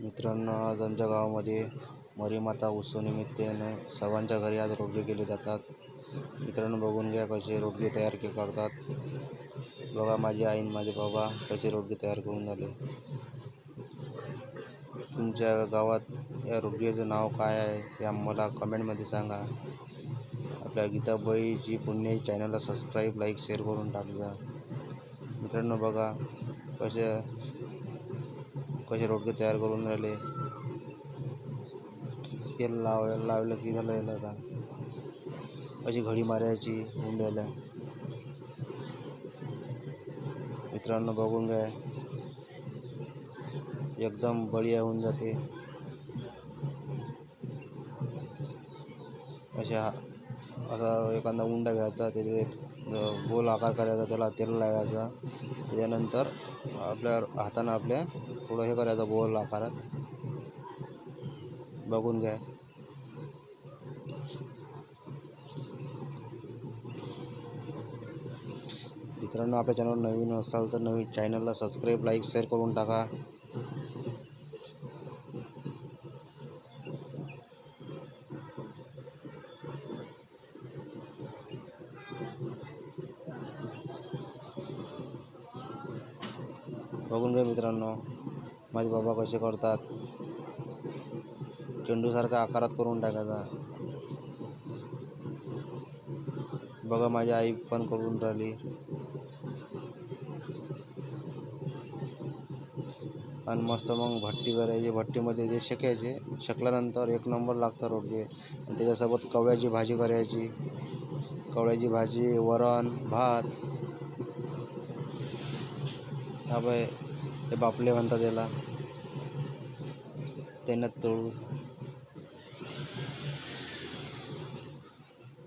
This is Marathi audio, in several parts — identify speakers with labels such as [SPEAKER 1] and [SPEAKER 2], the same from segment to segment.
[SPEAKER 1] मित्रांनो, आज आमच्या गावामध्ये मरीमाता उत्सवानिमित्ताने सर्वांच्या घरी आज रोडगे केले जातात। मित्रांनो, बघून घ्या कसे रोडगे तयार करतात। बघा माझी आई आणि माझे बाबा कसे रोडगे तयार करून राहिले। तुमच्या गावात या रोडग्याचं नाव काय आहे ते आम्हाला कमेंटमध्ये सांगा। आपल्या गीताबाईची पुण्य चॅनलला सबस्क्राईब, लाईक, शेअर करून टाका। मित्रांनो, बघा कसे रोडगे तयार करून राहिले। तेल लावलं की झालं याला। आता अशी घडी मारायची उंड्याला। मित्रांनो, बघून घ्या एकदम बढिया होऊन जाते। असा एखादा उंडा घ्यायचा, त्याचे गोल आकार करायचा, त्याला तेल लावायचा, त्याच्यानंतर आपल्या हाताने आपल्या थोडं हे करायचं गोल आकारात। बघून घ्या। मित्रांनो, आपल्या चॅनलवर नवीन असाल तर नवीन चॅनलला सबस्क्राईब, लाईक, शेअर करून टाका। बघून घ्या मित्रांनो, माझे बाबा कसे करतात। चेंडूसारखा आकारात करून टाकायचा। बघा माझी आई पण करून राहिली। आणि मस्त मग भट्टी करायची, भट्टीमध्ये ते शेकायचे। शेकल्यानंतर एक नंबर लागतं रोडगे। आणि त्याच्यासोबत कवळ्याची भाजी करायची। कवळ्याची भाजी, वरण, भात, हे बापले म्हणतात त्याला, तेलात तळून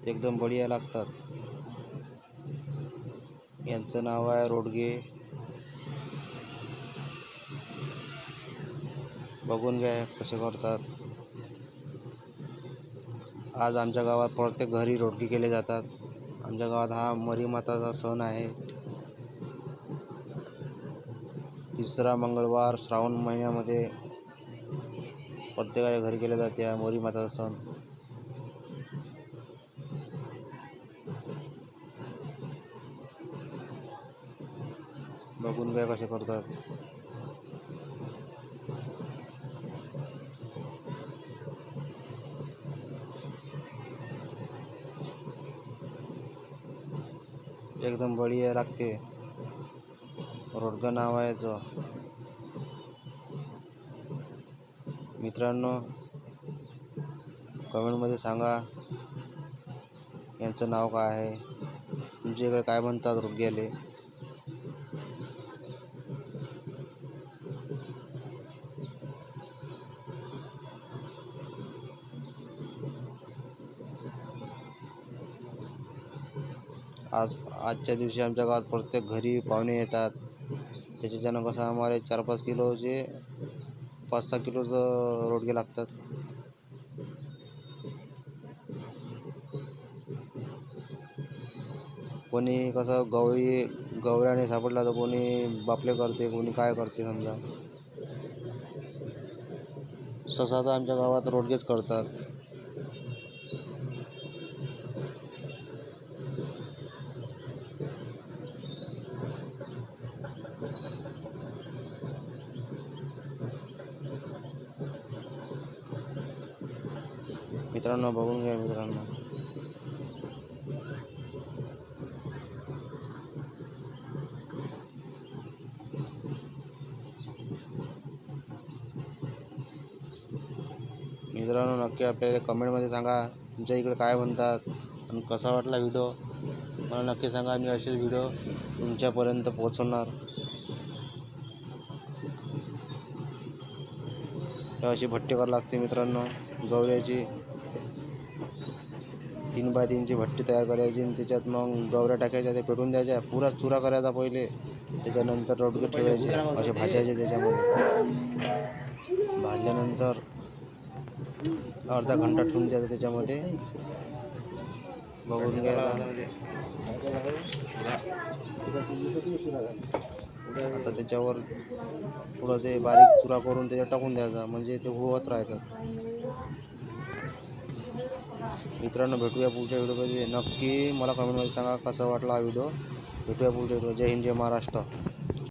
[SPEAKER 1] एकदम बढिया लागतात। यांचं नाव आहे रोडगे। बघून घ्या कसे करतात। आज आमच्या गावात प्रत्येक घरी रोडगे केले जातात। आमच्या गावात हा मरीमाताचा सण आहे। तिसरा मंगळवार श्रावण महिन्यामध्ये प्रत्येकाच्या घरी केले जाते हा मरीमाताचा सण। बघून घ्या कसे करतात। एकदम बढिया लागते। रोडगा नाव आहे याचं। मित्रांनो, कमेंटमध्ये सांगा यांचं नाव काय आहे, तुमच्या इकडे काय म्हणतात रोडग्याले। आजच्या दिवशी आमच्या गावात प्रत्येक घरी पाहुणे येतात। त्याच्यानं कसं आम्हाला 4-5 किलोचे 5-6 किलोचं रोडगे लागतात। कोणी कसं गवऱ्याने सापडला तर कोणी बापले करते, कोणी काय करते समजा। सहसा तर आमच्या गावात रोडगेच करतात। मित्रांनो, बघून घ्या मित्रांनो। मित्रांनो, नक्की आपल्याला कमेंटमध्ये सांगा तुमच्या इकडे काय म्हणतात आणि कसा वाटला व्हिडिओ मला नक्की सांगा। मी असे व्हिडिओ तुमच्यापर्यंत पोहोचवणार। अशी भट्टी करावी लागते मित्रांनो गवऱ्याची। 3x3ची भट्टी तयार करायची आणि त्याच्यात मग गवऱ्या टाकायच्या, ते पेटून द्यायच्या। पुरा चुरा करायचा पहिले, त्याच्यानंतर रोडगे ठेवायचे, असे भाजायचे। त्याच्यामध्ये भाजल्यानंतर अर्धा घंटा ठेवून द्यायचं त्याच्यामध्ये। बघून घ्या। आता त्याच्यावर थोडं ते बारीक चुरा करून त्याच्यात टाकून द्यायचा, म्हणजे ते होत राहतात. मित्रांनो, भेटूया पुढच्या व्हिडिओमध्ये. नक्की मला कमेंटमध्ये सांगा कसा वाटला हा व्हिडिओ. भेटूया पुढच्या व्हिडिओ. जय हिंद, जय महाराष्ट्र.